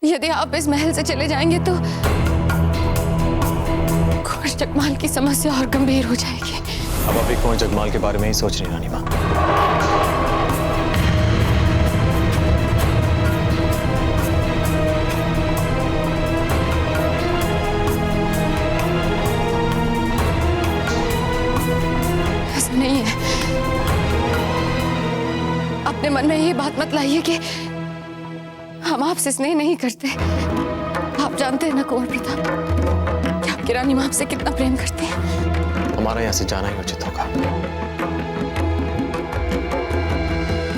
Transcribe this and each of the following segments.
यदि आप इस महल से चले जाएंगे तो कुंवर जगमाल की समस्या और गंभीर हो जाएगी। अब अभी कुंवर जगमाल के बारे में ही सोच रही रानी माँ। ऐसा नहीं है, अपने मन में ये बात मत लाइए कि हम आपसे स्नेह नहीं करते। आप जानते हैं ना कुंवर प्रताप कि आपकी रानी माँ आपसे कितना प्रेम करती है। हमारा यहाँ से जाना ही उचित होगा।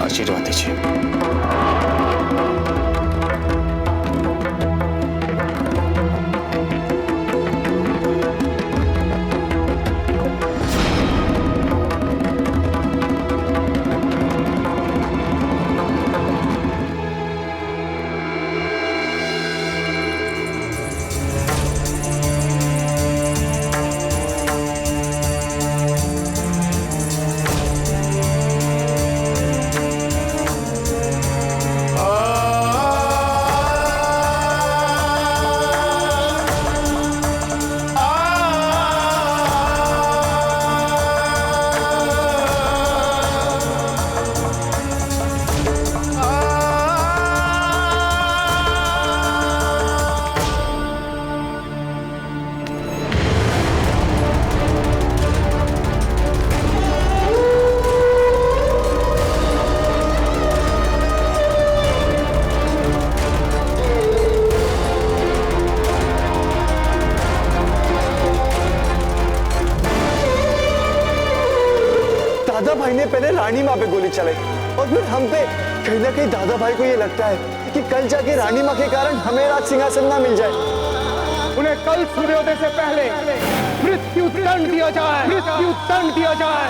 आशीर्वाद दीजिए। दादा भाई ने पहले रानी माँ पे गोली चलाई और फिर हम पे। कहीं ना कहीं दादा भाई को ये लगता है कि कल जाके रानी माँ के कारण हमें राज सिंहासन ना मिल जाए। उन्हें कल सूर्योदय से पहले मृत्यु दंड दिया जाए, मृत्यु दंड दिया जाए।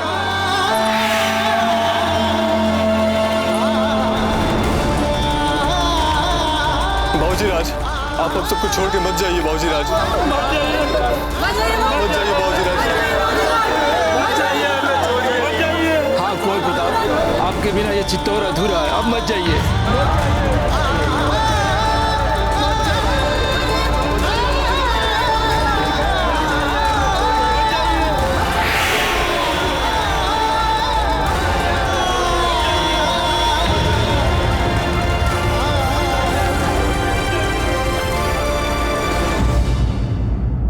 बाबूजी राज, आप अब सबको छोड़ के मत जाइए। बाबूजी राज, मत जाइए बाबूजी राज। हाँ कुंवर प्रताप, आपके बिना ये चित्तौर अधूरा है। अब मत जाइए।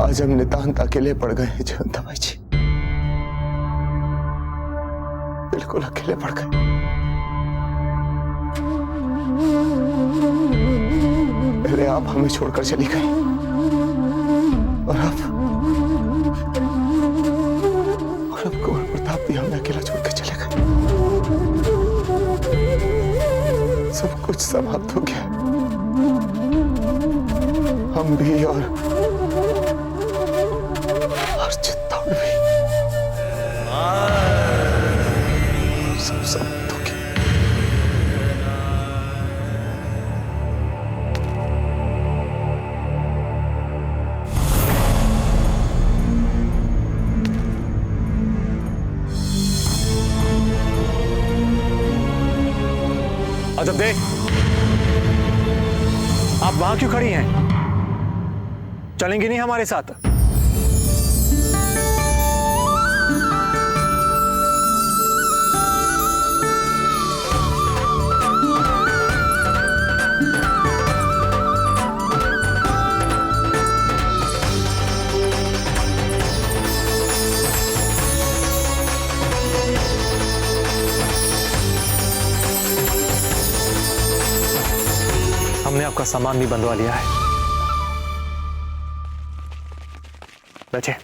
आज हम नितांत अकेले पड़ गए हैं जयंता भाई जी, बिल्कुल अकेले पड़ गए। पहले आप हमें छोड़कर चली गई और अब कुंवर प्रताप भी हमें अकेला छोड़कर चले गए। सब कुछ समाप्त हो गया, हम भी और चित्तौड़ भी। सब समाप्त हो गया। अजब दे, आप वहां क्यों खड़ी हैं? चलेंगी नहीं हमारे साथ? हमने आपका सामान भी बंधवा लिया है। बैठिए।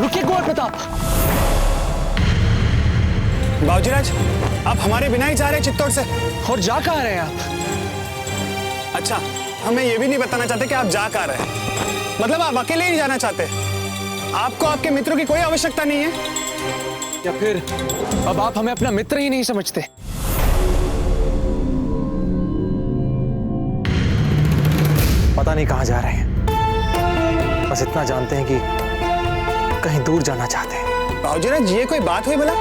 रुकिए कुंवर प्रताप, बाबूजीराज, आप हमारे बिना ही जा रहे हैं चित्तौड़ से? और जा कहाँ रहे हैं आप? अच्छा, हमें ये भी नहीं बताना चाहते कि आप जा कहाँ रहे हैं। मतलब आप अकेले ही जाना चाहते हैं? आपको आपके मित्रों की कोई आवश्यकता नहीं है? या फिर अब आप हमें अपना मित्र ही नहीं समझते? पता नहीं कहाँ जा रहे हैं, बस इतना जानते हैं कि कहीं दूर जाना चाहते हैं। बाबूजीराज, ये कोई बात हुई भला?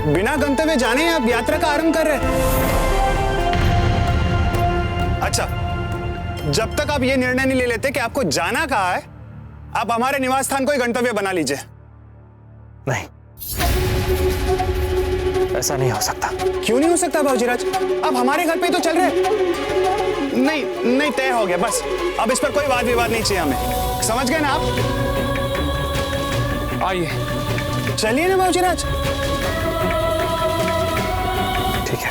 बिना गंतव्य जाने आप यात्रा का आरंभ कर रहे हैं? अच्छा, जब तक आप ये निर्णय नहीं ले लेते कि आपको जाना कहाँ है, आप हमारे निवास स्थान को ही गंतव्य बना लीजिए। नहीं, ऐसा नहीं हो सकता। क्यों नहीं हो सकता बाबूजीराज? आप हमारे घर पे ही तो चल रहे हैं। नहीं नहीं, तय हो गया, बस अब इस पर कोई वाद विवाद नहीं चाहिए हमें। समझ गए ना आप? आइए, चलिए ना बाबूजीराज। ठीक है।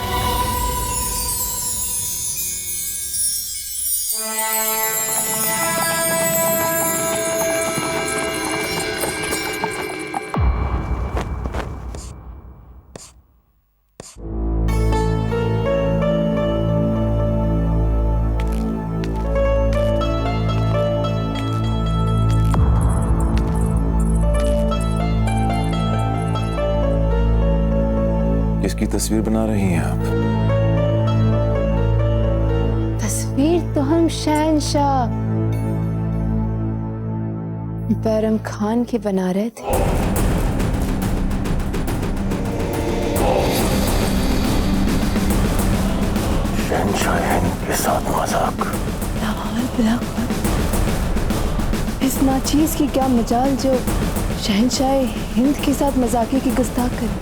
किसकी तस्वीर बना रही हैं आप? तस्वीर तो हम शहंशाह बैरम खान की बना रहे थे। शहंशाह हिंद के साथ मजाक। इस नाचीज की क्या मजाल जो शहंशाह हिंद के साथ मजाकी की गुस्ताख करे।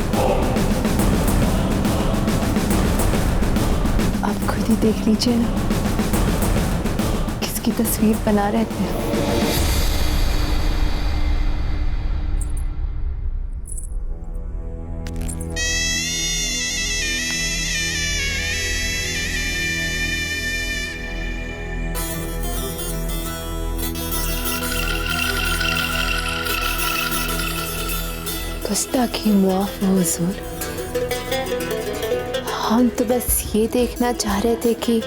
आप खुद ही देख लीजिए ना, किसकी तस्वीर बना रहे थे। गुस्ताखी मुआफ हो हुजूर। हम तो बस ये देखना चाह रहे थे कि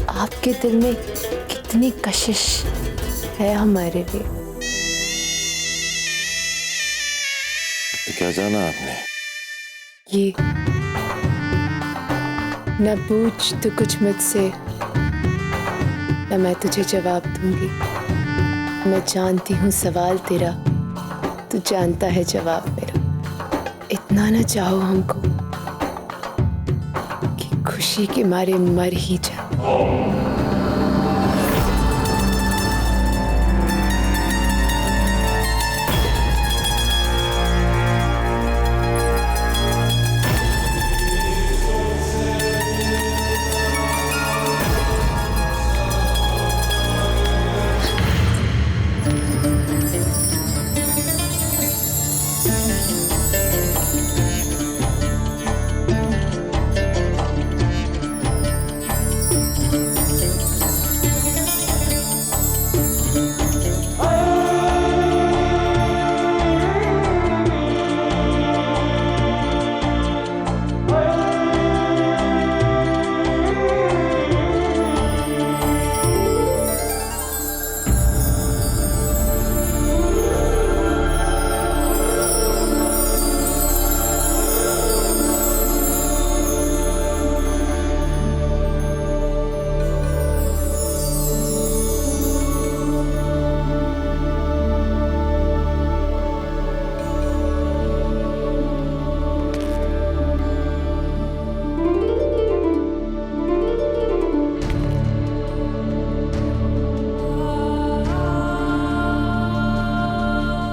आपके दिल में कितनी कशिश है हमारे लिए। तो क्या जाना आपने? ये न पूछ तो कुछ मुझसे, न मैं तुझे जवाब दूंगी। मैं जानती हूँ सवाल तेरा, तू जानता है जवाब मेरा। इतना न चाहो हमको कि खुशी के मारे मर ही जा।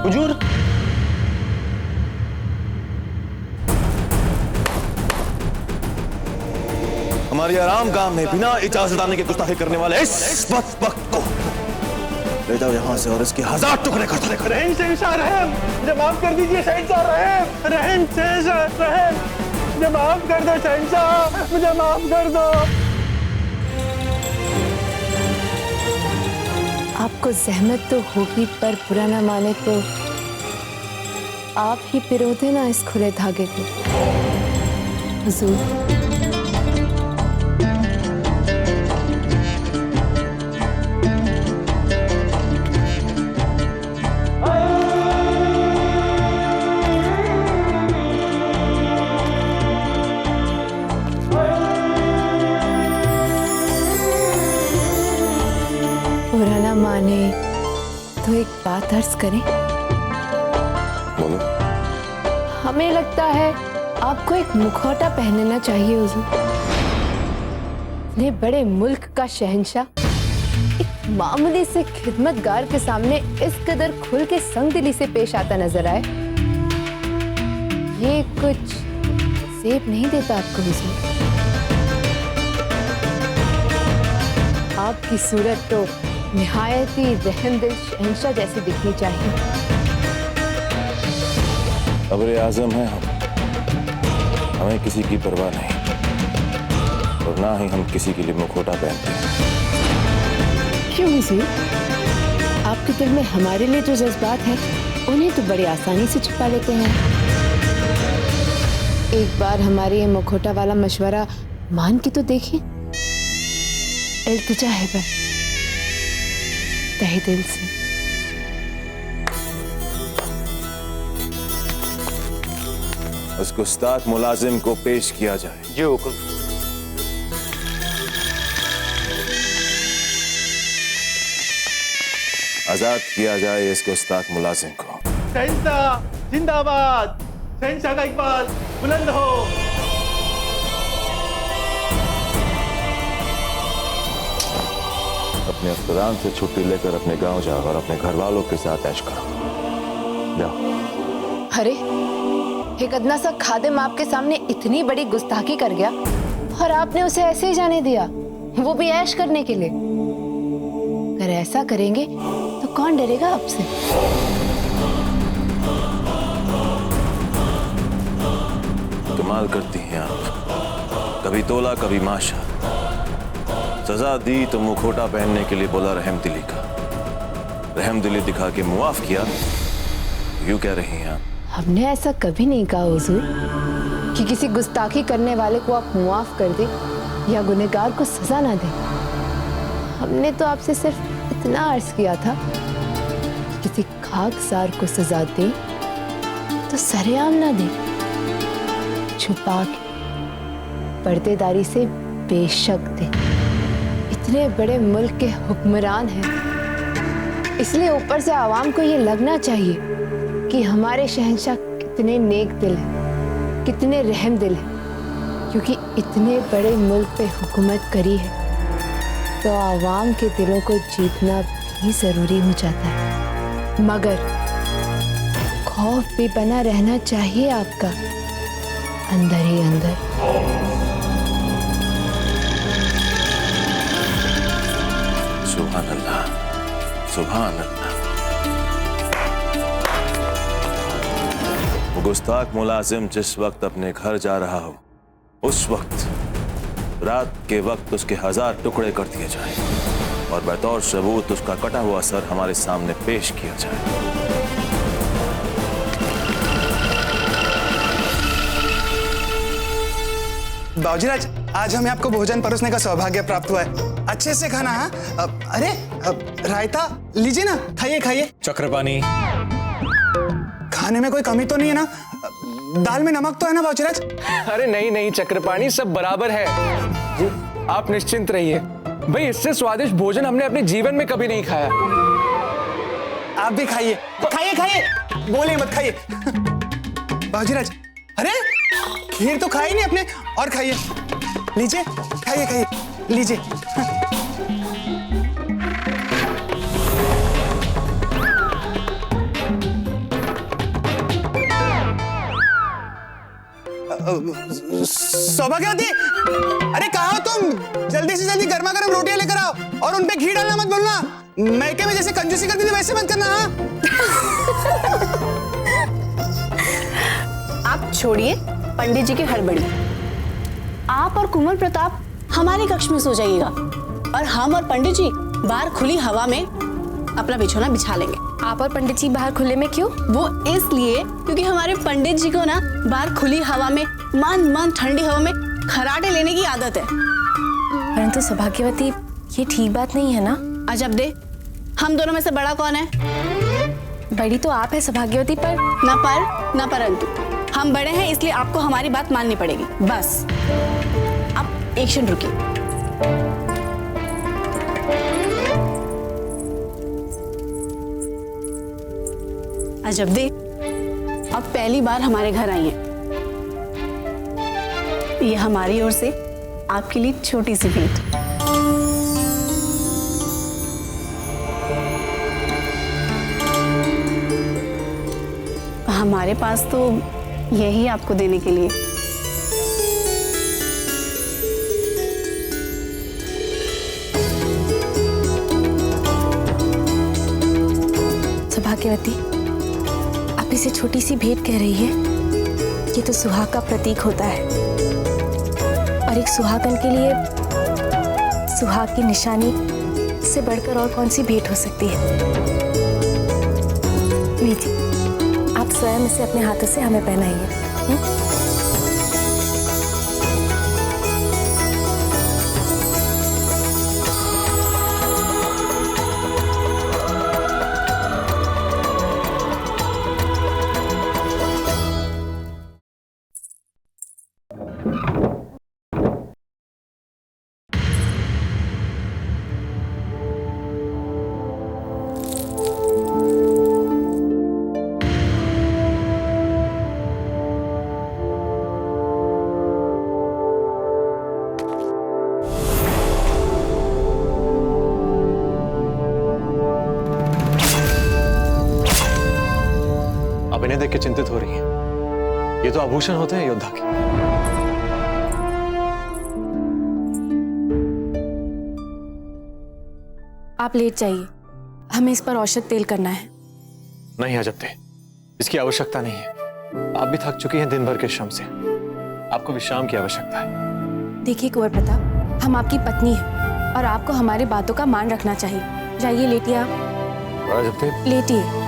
हुजूर, हमारी आराम गाह में बिना इजाजत आने के गुस्ताखी करने वाले इस बदबख्त को ले जाओ यहाँ से और इसके 1000 टुकड़े कर दो। रहम शहंशाह रहम, मुझे माफ कर दीजिए शहंशाह रहम। रहम शहंशाह रहम, मुझे माफ कर दो शहंशाह, मुझे माफ कर दो। आपको जहमत तो होगी, पर बुरा ना माने तो आप ही पिरो देना इस खुले धागे को हुजूर। बुरा ना माने तो एक बात अर्ज करें। बोलो। हमें लगता है आपको एक मुखौटा पहनना चाहिए हुजूर। इतने बड़े मुल्क का शहंशाह एक मामूली से खिदमतगार के सामने इस कदर खुल के संगदिली से पेश आता नजर आए, ये कुछ सेब नहीं देता आपको हुजूर। आपकी सूरत तो निहायत ही रहमदिल शहंशाह जैसी दिखनी चाहिए। अब्रे आजम है हम, हमें किसी की परवाह नहीं और ना ही हम किसी के लिए मुखौटा पहनते हैं। क्यों हुजूर? आपके दिल में हमारे लिए जो जज्बात हैं उन्हें तो बड़ी आसानी से छुपा लेते हैं। एक बार हमारे ये मुखौटा वाला मशवरा मान के तो देखिए। इल्तिजा है बस तहे दिल से। उस गुस्ताख मुलाजिम को पेश किया जाए। जी हुकुम। आजाद किया जाए इस गुस्ताख मुलाजिम को। शहंशाह जिंदाबाद, शहंशाह का इकबाल बुलंद हो। अपने अफसरान से छुट्टी लेकर अपने गांव जाओ और अपने घर वालों के साथ ऐश करो। जाओ। अरे एक अदना सा खादिम आपके सामने इतनी बड़ी गुस्ताखी कर गया और आपने उसे ऐसे ही जाने दिया, वो भी ऐश करने के लिए। अगर ऐसा करेंगे तो कौन डरेगा आपसे? कमाल करती हैं आप, कभी तोला कभी माशा। सजा दी तो मुखौटा पहनने के लिए बोला रहमदिली का, रहमदिली दिखा के मुआफ किया। यूं कह रही हैं आप? हमने ऐसा कभी नहीं कहा हुजूर कि किसी गुस्ताखी करने वाले को आप मुआफ कर दें या गुनहगार को सजा ना दें। हमने तो आपसे सिर्फ इतना अर्ज किया था कि किसी खाकसार को सजा दें तो सरेआम ना दें, छुपा के पर्देदारी से बेशक दें। इतने बड़े मुल्क के हुक्मरान हैं, इसलिए ऊपर से आवाम को ये लगना चाहिए कि हमारे शहंशाह कितने नेक दिल हैं, कितने रहम दिल हैं। क्योंकि इतने बड़े मुल्क पे हुकूमत करी है तो आवाम के दिलों को जीतना भी जरूरी हो जाता है। मगर खौफ भी बना रहना चाहिए आपका अंदर ही अंदर। सुभान अल्लाह, सुभान अल्लाह। गुस्ताख मुलाजिम जिस वक्त अपने घर जा रहा हो, उस वक्त रात के वक्त उसके 1000 टुकड़े कर दिए जाएं और बतौर सबूत उसका कटा हुआ सर हमारे सामने पेश किया जाए। बाबूजीराज, आज हमें आपको भोजन परोसने का सौभाग्य प्राप्त हुआ है। अच्छे से खाना। हाँ, अरे रायता लीजिए ना, खाइए खाइए। चक्रपाणी, खाने में कोई कमी तो नहीं है ना? दाल में नमक तो है ना बाबूजीराज? अरे नहीं नहीं चक्रपाणी, सब बराबर है जी, आप निश्चिंत रहिए। भाई इससे स्वादिष्ट भोजन हमने अपने जीवन में कभी नहीं खाया। आप भी खाइए खाइए खाइए, बोलिए मत, खाइए। बाबूजीराज, अरे खीर तो खाई नहीं अपने, और खाइए, लीजिए, खाइए खाइए, लीजिए। सौभाग्यवती, अरे कहाँ हो तुम? जल्दी से जल्दी गर्मा गर्म रोटियां लेकर आओ और उनपे घी डालना मत बोलना। मैके में जैसे कंजूसी करती थी वैसे मत करना। हाँ? आप छोड़िए पंडित जी की हड़बड़ी। आप और कुंवर प्रताप हमारे कक्ष में सो जाइएगा और हम और पंडित जी बाहर खुली हवा में अपना बिछौना बिछा लेंगे। आप और पंडित जी बाहर खुले में क्यों? वो इसलिए क्योंकि हमारे पंडित जी को ना बाहर खुली हवा में मन ठंडी हवा में खराटे लेने की आदत है। परंतु सौभाग्यवती, ये ठीक बात नहीं है ना? अजब दे, हम दोनों में से बड़ा कौन है? बड़ी तो आप है सौभाग्यवती, पर न परंतु हम बड़े हैं, इसलिए आपको हमारी बात माननी पड़ेगी। बस अब एक क्षण रुकिए। अजब दे, अब पहली बार हमारे घर आई हैं। ये हमारी ओर से आपके लिए छोटी सी भेंट। हमारे पास तो यही आपको देने के लिए। सौभाग्यवती, आप इसे छोटी सी भेंट कह रही है? ये तो सुहाग का प्रतीक होता है, और एक सुहागन के लिए सुहाग की निशानी से बढ़कर और कौन सी भेंट हो सकती है? लीजिए, आप स्वयं इसे अपने हाथों से हमें पहनाइए। आप इन्हें देख के चिंतित हो रही हैं। ये तो आभूषण होते हैं योद्धा के। आप लेट जाइए, हमें इस पर औषध तेल करना है। नहीं अजब, इसकी आवश्यकता नहीं है। आप भी थक चुकी हैं दिन भर के श्रम से, आपको विश्राम की आवश्यकता है। देखिए कुंवर प्रताप, हम आपकी पत्नी हैं और आपको हमारी बातों का मान रखना चाहिए। जाइए, लेटिए आप। अजब, लेटिए।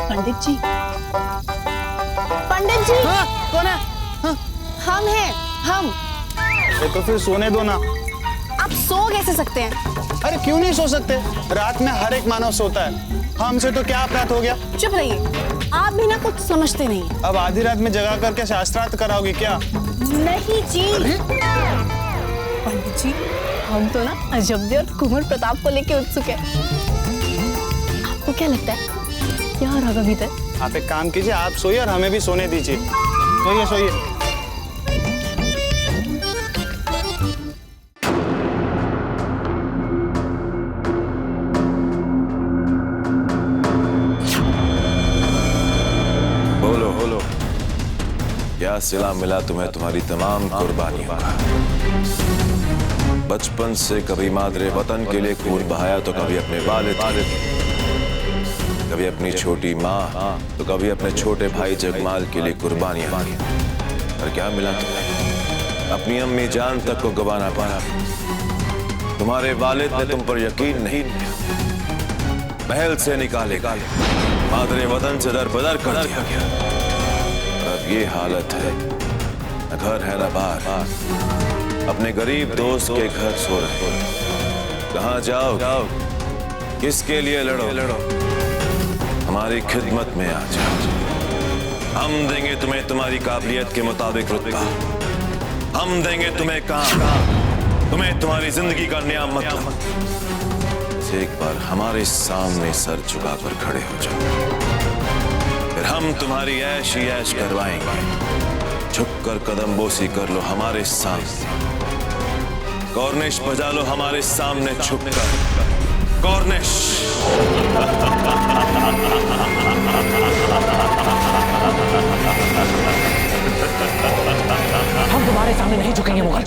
पंडित जी, पंडित जी। हाँ, कौन है? हाँ। हम हैं, हम। तो फिर सोने दो ना। आप सो कैसे सकते हैं? अरे क्यों नहीं सो सकते? रात में हर एक मानव सोता है। हमसे तो क्या अपराध हो गया? चुप रहिए, आप भी ना कुछ समझते नहीं। अब आधी रात में जगा करके शास्त्रार्थ कराओगी क्या? नहीं जी। पंडित जी, हम तो ना अजब्दे और कुंवर प्रताप को लेके उत्सुक है। आपको क्या लगता है क्या हो रहा अभी तक? आप एक काम कीजिए, आप सोइए और हमें भी सोने दीजिए। सोइए सोइए। बोलो बोलो, क्या सिला मिला तुम्हें तुम्हारी तमाम कुर्बानियों का? बचपन से कभी मादरे वतन के लिए खून बहाया तो कभी अपने वालिद, कभी अपनी छोटी माँ, तो कभी अपने छोटे भाई जगमाल के लिए कुर्बानियां। और क्या मिला तुम्हें? अपनी अम्मी जान तक को गवाना पड़ा। तुम्हारे वालिद ने तुम पर यकीन नहीं किया, महल से निकाले, मादरे वतन से दरबदर कर दिया। अब ये हालत है, न घर है न बार, अपने गरीब दोस्त के घर सो रहे। कहाँ जाओ, किसके लिए लड़ो? हमारी खिदमत में आ जाओ, हम देंगे तुम्हें तुम्हारी काबिलियत के मुताबिक रुतबा, हम देंगे तुम्हें काम, तुम्हें तुम्हारी जिंदगी का नया मतलब। एक बार हमारे सामने सर झुकाकर खड़े हो जाओ, फिर हम तुम्हारी ऐश ही ऐश करवाएंगे। झुककर कदम बोसी कर लो हमारे सामने, कॉर्निश बजा लो हमारे सामने झुककर, कॉर्निश। हम तुम्हारे सामने नहीं झुकेंगे मुगल।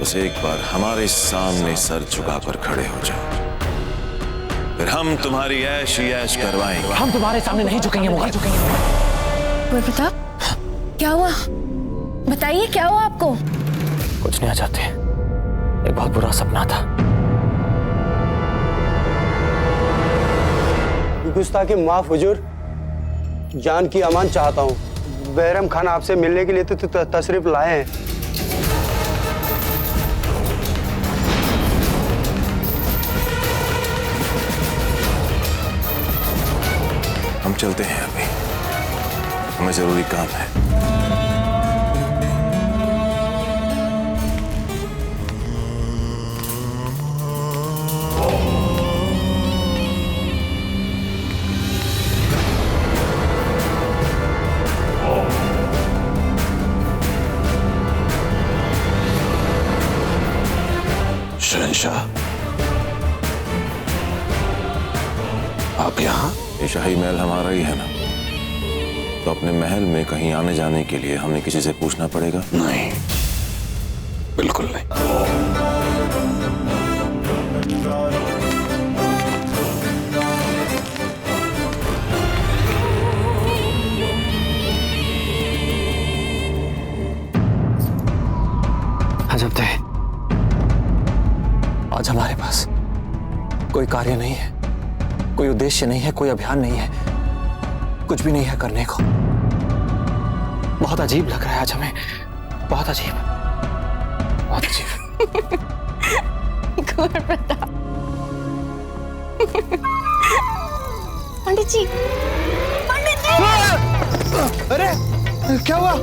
बस एक बार हमारे सामने सर झुकाकर खड़े हो जाओ, फिर हम तुम्हारी ऐश ही ऐश करवाएंगे। हम तुम्हारे सामने नहीं झुकेंगे मुगल। कुंवर प्रताप, क्या हुआ? बताइए क्या हुआ आपको? कुछ नहीं चाहते, एक बहुत बुरा सपना था। गुस्ताखी माफ हुजूर, जान की अमान चाहता हूँ। बहरम खान आपसे मिलने के लिए तो तशरीफ लाए हैं। हम चलते हैं, अभी हमें जरूरी काम है। शहंशाह, आप यहाँ? ये शाही महल हमारा ही है ना, तो अपने महल में कहीं आने जाने के लिए हमें किसी से पूछना पड़ेगा? नहीं, बिल्कुल नहीं। अजब थे, आज हमारे पास कोई कार्य नहीं है, कोई उद्देश्य नहीं है, कोई अभियान नहीं है, कुछ भी नहीं है करने को। बहुत अजीब लग रहा है आज हमें, बहुत अजीब, बहुत अजीब। कुंवर प्रताप, पंडित जी, पंडित जी! अरे क्या हुआ?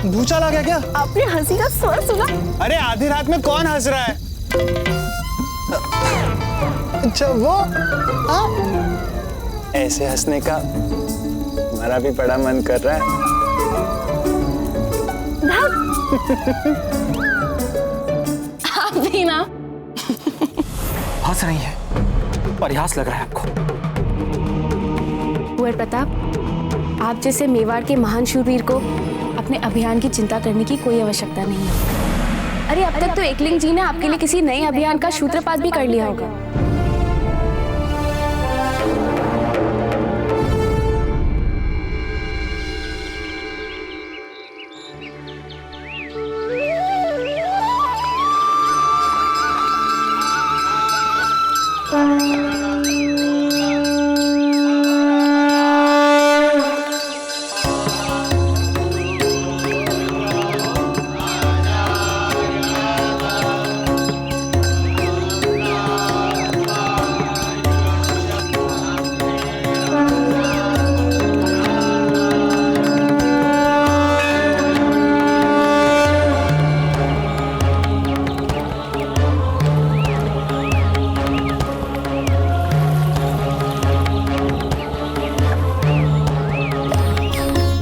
भूचाल आ गया क्या? आपने हंसी का स्वर सुना? अरे आधी रात में कौन हंस रहा है? अच्छा वो, ऐसे हंसने का हमारा भी बड़ा मन कर रहा है। आप भी ना हंस रही है, परिहास लग रहा है आपको। कुंवर प्रताप, आप जैसे मेवाड़ के महान शूरवीर को अपने अभियान की चिंता करने की कोई आवश्यकता नहीं है। अरे अब तक तो एकलिंग जी ने आपके लिए किसी नए अभियान का सूत्रपात भी कर लिया होगा।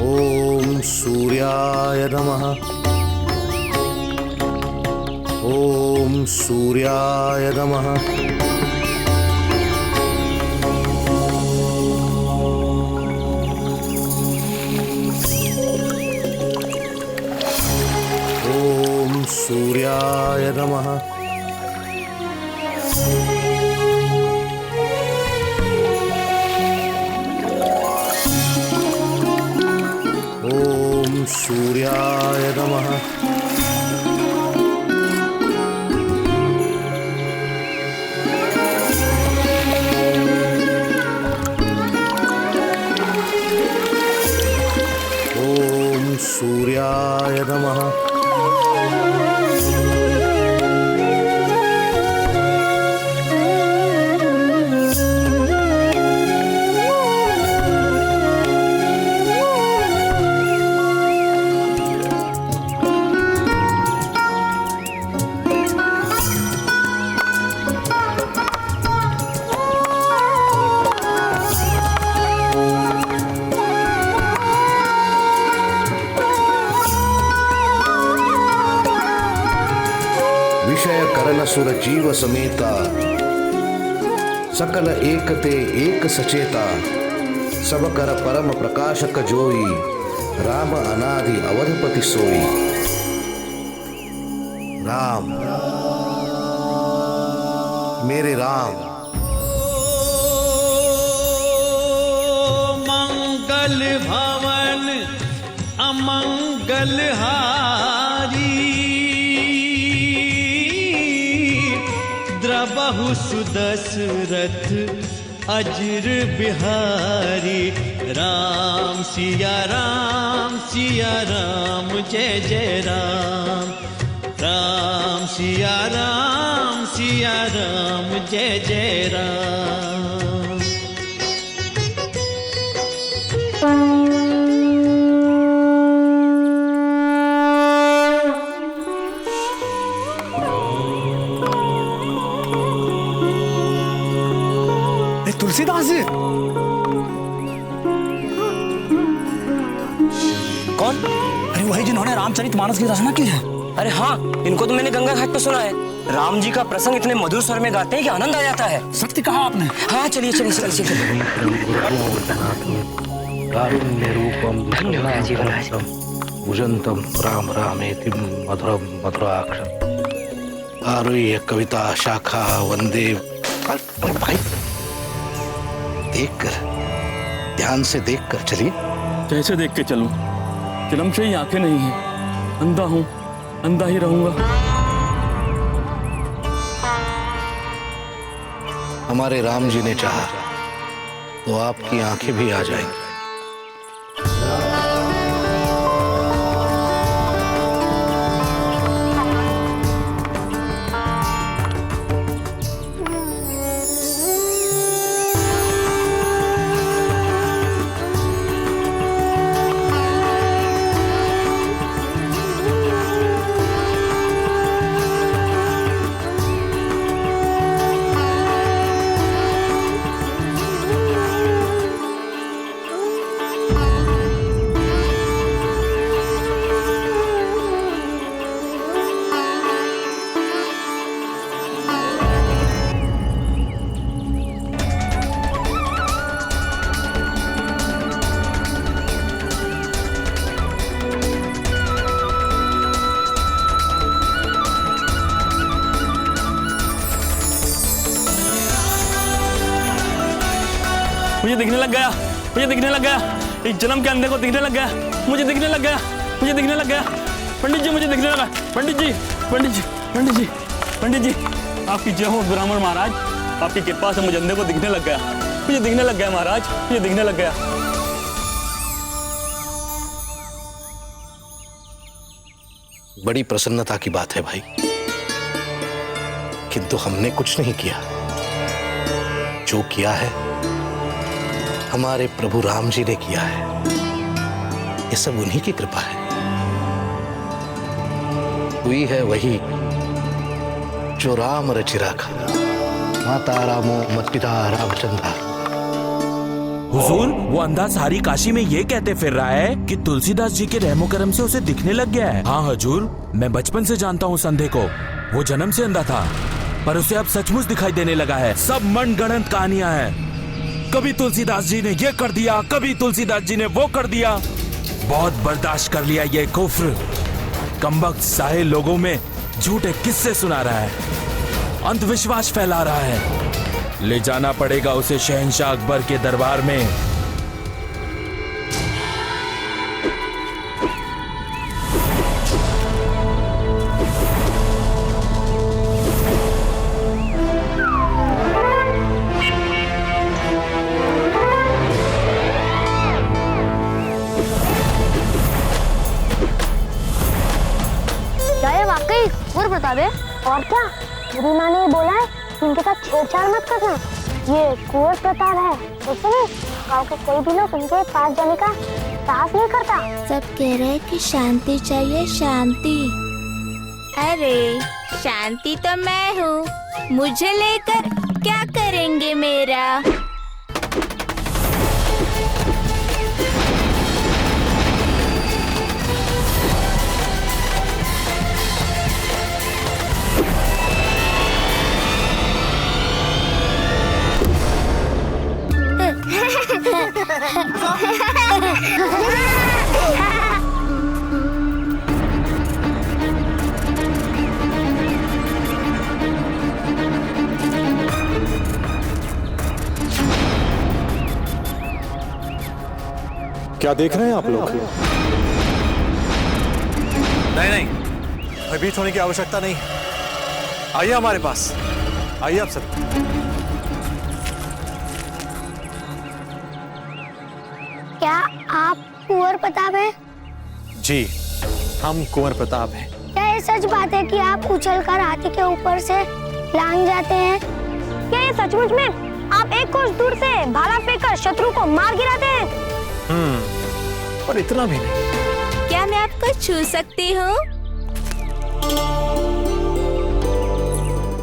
ओम सूर्याय नमः। ओम सूर्याय नमः। सूर्याय नमः। ओम सूर्याय नमः। विषय करण सुर जीव समेता, सकल एकते एक सचेता, सब कर परम प्रकाशक जोई, राम अनादि अवधपति सोई। राम, मेरे राम। मंगल भवन अमंगल हारी, द्रबहु सुदशरथ अजर बिहारी। राम सिया राम जय जय राम। राम सिया राम जय जय राम। तुलसीदास जी कौन? अरे वही जिन्होंने रामचरितमानस की रचना की है। अरे हाँ, इनको तो मैंने गंगा घाट पे सुना है। राम जी का प्रसंग इतने मधुर स्वर में गाते हैं कि आनंद आ जाता है। सत्य कहा आपने। हाँ चलिए चलिए चलिए। कारुण्य रूपम धन्यवाद जीवन भुजंतम राम रामेति मधुरम मधुराक्षरम आरुह्य कविता शाखा वंदे। भाई देखकर, ध्यान से देखकर चलिए। कैसे देख के चलूं? जन्म से ही आंखें नहीं है, अंधा हूं, अंधा ही रहूंगा। हमारे राम जी ने चाहा तो आपकी आंखें भी आ जाएंगी। मुझे दिखने लग गया, मुझे दिखने लग गया। एक जन्म के अंधे को दिखने लग गया, मुझे दिखने लग गया, मुझे दिखने लग गया। पंडित जी मुझे दिखने लगा। पंडित जी, पंडित जी, पंडित जी, पंडित जी, आपकी जय हो ब्राह्मण महाराज। आपकी कृपा से मुझे अंधे को दिखने लग गया, मुझे दिखने लग गया महाराज, मुझे दिखने लग गया। बड़ी प्रसन्नता की बात है भाई, किंतु हमने कुछ नहीं किया। जो किया है हमारे प्रभु राम जी ने किया है। ये सब उन्हीं की कृपा है। हुई है वही जो राम रचि राखा, माता रामो मत पिता रामचंद्र। हुजूर, वो अंधा सारी काशी में ये कहते फिर रहा है कि तुलसीदास जी के रहमो करम से उसे दिखने लग गया है। हाँ हुजूर, मैं बचपन से जानता हूँ उस अंधे को। वो जन्म से अंधा था, पर उसे अब सचमुच दिखाई देने लगा है। सब मनगढ़ंत कहानियां हैं। कभी तुलसीदास जी ने ये कर दिया, कभी तुलसीदास जी ने वो कर दिया। बहुत बर्दाश्त कर लिया ये कुफ्र। कमबख्त साहे लोगों में झूठे किस्से सुना रहा है, अंधविश्वास फैला रहा है। ले जाना पड़ेगा उसे शहंशाह अकबर के दरबार में। कुंवर प्रताप है। और क्या, मेरी माँ ने बोला है कि उनके साथ छेड़छाड़ मत करना। ये कुंवर प्रताप है, इसलिए गाँव के कोई भी लोग उनके पास जाने का साहस नहीं करता। सब कह रहे हैं कि शांति चाहिए, शांति। अरे शांति तो मैं हूँ, मुझे लेकर क्या करेंगे मेरा? क्या देख रहे हैं आप लोग? नहीं नहीं, भयभीत होने की आवश्यकता नहीं। आइए हमारे पास, आइए आप सब। क्या आप कुंवर प्रताप हैं? जी, हम कुंवर प्रताप हैं। क्या ये सच बात है कि आप उछलकर हाथी के ऊपर से लांग जाते हैं? क्या ये सचमुच में आप एक कोस दूर से भाला फेंककर शत्रु को मार गिराते हैं? पर इतना भी नहीं। क्या मैं आपको छू सकती हूँ?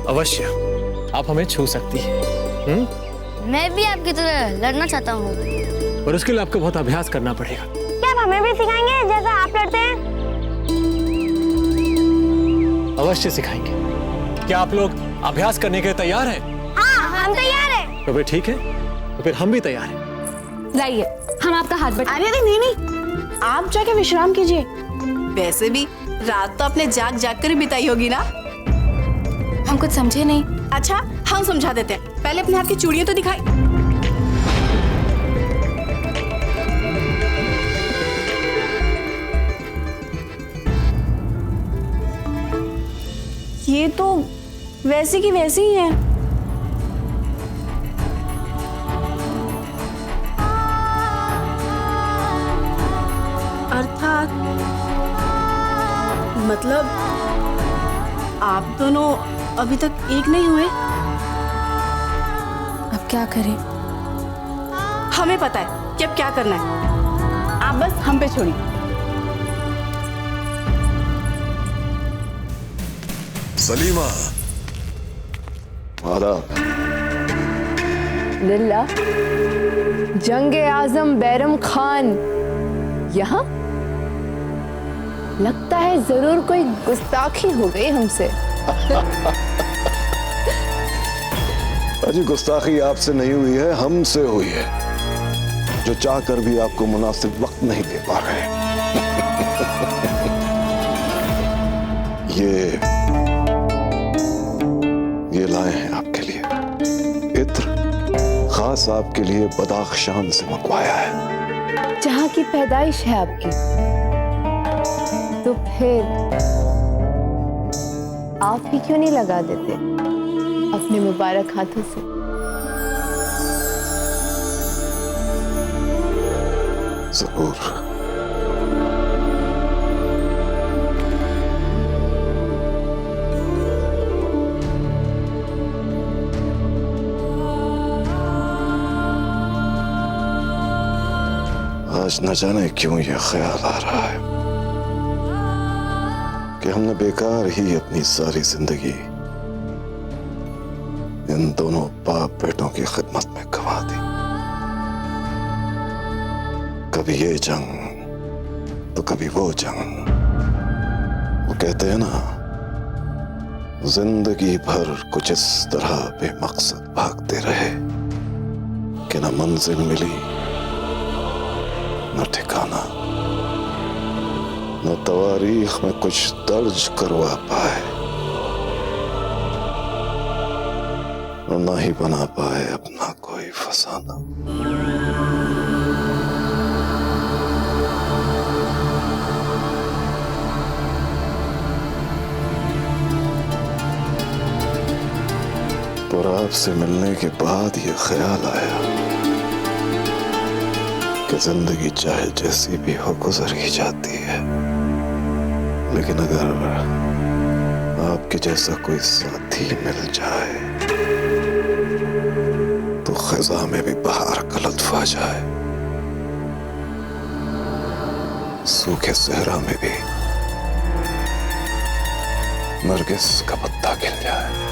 अवश्य, आप हमें छू सकती हैं। मैं भी आपकी तरह लड़ना चाहता हूँ। और उसके लिए आपको बहुत अभ्यास करना पड़ेगा। क्या आप हमें भी सिखाएंगे जैसा आप लड़ते हैं? अवश्य सिखाएंगे। क्या आप लोग अभ्यास करने के लिए तैयार हैं? हाँ, हम तैयार हैं। तो फिर ठीक है, तो फिर हम भी तैयार हैं। लाइए, हम आपका हाथ बढ़ा। अरे नहीं, आप जाके विश्राम कीजिए। वैसे भी रात तो आपने जाग जाग कर बिताई होगी ना। हम कुछ समझे नहीं। अच्छा, हम समझा देते हैं। पहले अपने हाथ की चूड़ियां तो दिखाई। ये तो वैसी की वैसी ही है। अर्थात मतलब आप दोनों अभी तक एक नहीं हुए। अब क्या करें? हमें पता है कि अब क्या करना है। आप बस हम पे छोड़िए। सलीमा, लिल्ला, जंगे आजम बैरम खान यहाँ? लगता है जरूर कोई गुस्ताखी हो गई हमसे। अजी गुस्ताखी आपसे नहीं हुई है, हमसे हुई है, जो चाहकर भी आपको मुनासिब वक्त नहीं दे पा रहे हैं। ये लाए हैं आपके लिए इत्र, खास आपके लिए बदाख्शान से मंगवाया है। जहाँ की पैदाइश है आपकी, तो फिर आप ही क्यों नहीं लगा देते अपने मुबारक हाथों से? जरूर। आज न जाने क्यों ये ख्याल आ रहा है कि हमने बेकार ही अपनी सारी जिंदगी इन दोनों बाप बेटों की खिदमत में गंवा दी। कभी ये जंग तो कभी वो जंग। वो कहते हैं ना, जिंदगी भर कुछ इस तरह बेमकसद भागते रहे कि न मंजिल मिली, न ठिकाना, न तवारीख में कुछ दर्ज करवा पाए, और न ही बना पाए अपना कोई फसाना। पर आपसे मिलने के बाद ये ख्याल आया कि जिंदगी चाहे जैसी भी हो गुजर ही जाती है, लेकिन अगर आपके जैसा कोई साथी मिल जाए तो खजा में भी बहार का लुत्फ आ जाए, सूखे सहरा में भी नरगिस का पत्ता खिल जाए।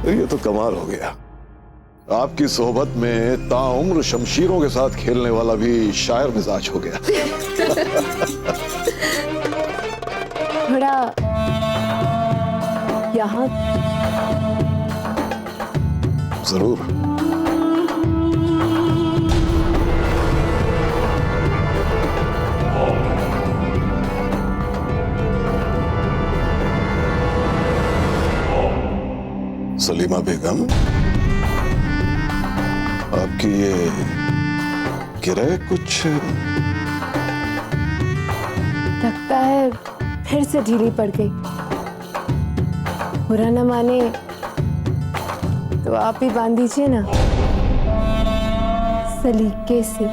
ये तो कमाल हो गया। आपकी सोहबत में ताउम्र शमशीरों के साथ खेलने वाला भी शायर मिजाज हो गया। थोड़ा यहाँ जरूर। सलीमा बेगम, आपकी ये गिरह कुछ लगता है फिर से ढीली पड़ गई। बुरा न माने तो आप ही बांध दीजिए ना, सलीके से।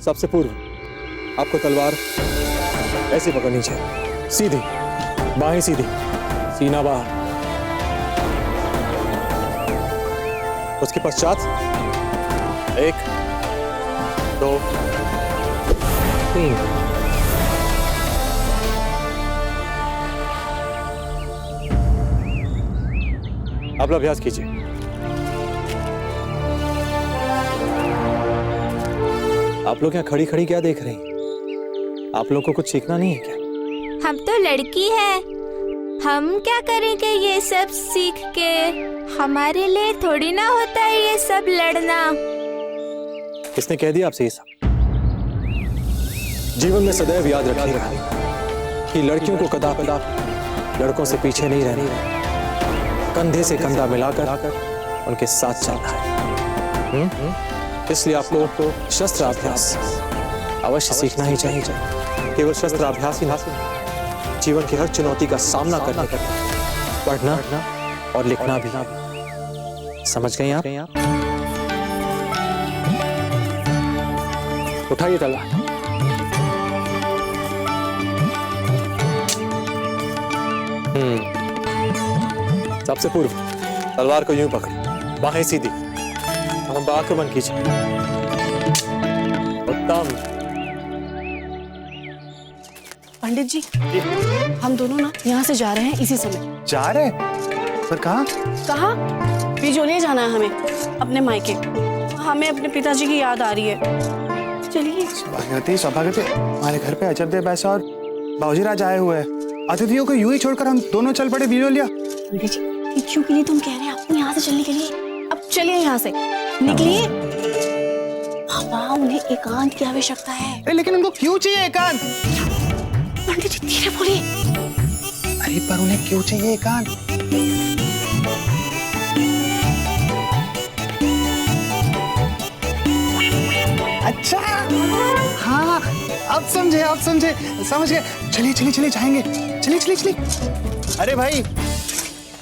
सबसे पूर्व आपको तलवार ऐसे पकड़नी चाहिए, सीधी, बाहें सीधी, सीना बाहर। उसके पश्चात 1 2 3 अब अभ्यास कीजिए। आप लोग यहाँ खड़ी खड़ी क्या देख रही हैं? आप लोग को कुछ सीखना नहीं है क्या? हम तो लड़की हैं, हम क्या करेंगे ये सब सीख के? हमारे लिए थोड़ी ना होता है ये सब लड़ना। किसने कह दिया आपसे ये सब? जीवन में सदैव याद रखिएगा कि लड़कियों को कदापि लड़कों से पीछे नहीं रहना, कंधे से कंधा मिलाकर उनके साथ चलना है। इसलिए आप लोगों को शस्त्राभ्यास अवश्य सीखना ही चाहिए। केवल शस्त्राभ्यास ही नहीं, जीवन की हर चुनौती का सामना करने का पढ़ना और लिखना भी। समझ गए आप? उठाइए तलवार। सबसे पूर्व तलवार को यूं पकड़िए, बाहें सीधी, हम आक्रमण कीजिए। उत्तम। पंडित जी, हम दोनों ना यहाँ से जा रहे हैं इसी समय। जा रहे हैं? पर कहाँ? कहाँ? बिजोलिया जाना है हमें, अपने मायके। हमें अपने पिताजी की याद आ रही है। चलिए। सौभाग्यवती, हमारे घर पे अजब देव ऐसा और बाबूजी राज आए हुए हैं। अतिथियों को यूं ही छोड़कर हम दोनों चल पड़े बिजोलिया। पंडित जी, क्यों के लिए तुम कह रहे हैं आपको यहाँ से चलने के लिए? अब चलिए यहाँ से, निकलिए। पापा, उन्हें एकांत की आवश्यकता है। लेकिन उनको क्यों चाहिए एकांत? पंडित जी धीरे बोलिए। अरे पर उन्हें क्यों चाहिए एकांत? अच्छा, हाँ, अब समझे, समझ गए। चलिए जाएंगे। चलिए। अरे भाई,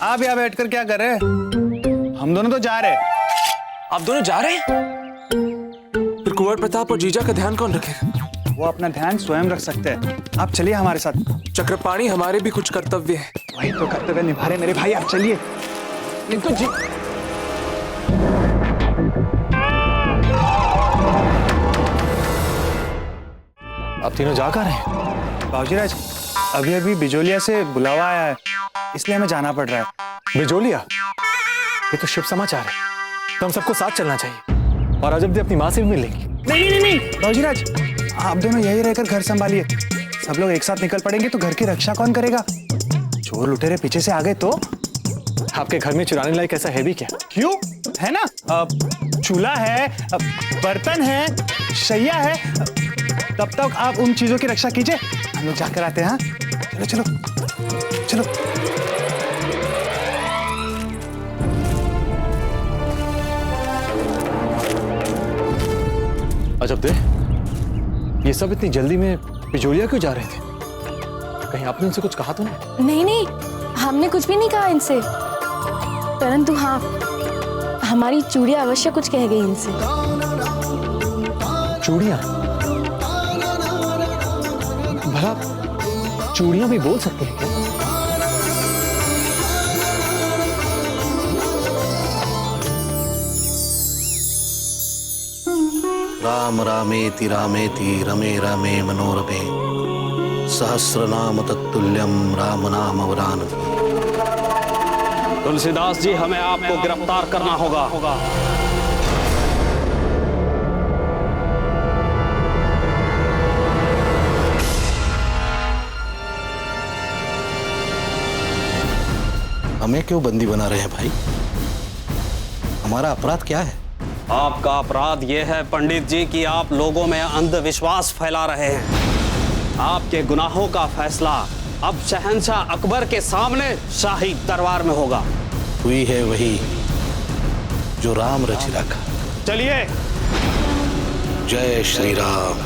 आप यहाँ बैठकर क्या कर रहे हैं? हम दोनों तो जा रहे हैं। आप दोनों जा रहे हैं? फिर कुंवर प्रताप और जीजा का ध्यान कौन रखेगा? वो अपना ध्यान स्वयं रख सकते हैं। आप चलिए हमारे साथ। चक्रपाणी, हमारे भी कुछ कर्तव्य है। वही तो कर्तव्य निभा रहे मेरे भाई, आप चलिए। किंतु जी, आप तीनों जा कर रहे हैं? बाबूजी राज, अभी बिजोलिया से बुलावा आया है, इसलिए हमें जाना पड़ रहा है। बिजोलिया? ये तो शुभ समाचार है। तो हम सबको साथ चलना चाहिए और अजब दे अपनी माँ से भी मिलेंगी। नहीं बाबूजी राज, आप दोनों यही रहकर घर संभालिए। सब लोग एक साथ निकल पड़ेंगे तो घर की रक्षा कौन करेगा? चोर लुटेरे पीछे से आ गए तो? आपके घर में चुराने लायक ऐसा है भी क्या? क्यों, है ना? चूल्हा है, बर्तन है, शैया है, तब तक आप उन चीजों की रक्षा कीजिए, हम लोग जाकर आते हैं। हाँ, चलो चलो चलो। अजब दे, ये सब इतनी जल्दी में पिजोलिया क्यों जा रहे थे? कहीं आपने इनसे कुछ कहा तो नहीं? नहीं, हमने कुछ भी नहीं कहा इनसे, परंतु हाँ, हमारी चूड़ियां अवश्य कुछ कह गई इनसे। चूड़ियां? भला चूड़ियां भी बोल सकती हैं क्या? राम रामेति रामेति रमे रमे मनोरमे सहस्रनाम तत्तुल्यम राम नाम वरानति। तुलसीदास जी, हमें आपको गिरफ्तार करना होगा। हमें क्यों बंदी बना रहे हैं भाई? हमारा अपराध क्या है? आपका अपराध यह है पंडित जी कि आप लोगों में अंधविश्वास फैला रहे हैं। आपके गुनाहों का फैसला अब शहंशाह अकबर के सामने शाही दरबार में होगा। हुई है वही जो राम रचि रखा। चलिए। जय श्री राम।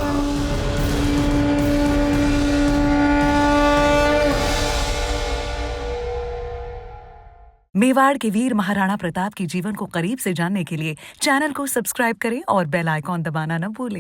मेवाड़ के वीर महाराणा प्रताप के जीवन को करीब से जानने के लिए चैनल को सब्सक्राइब करें और बेल आइकॉन दबाना न भूलें।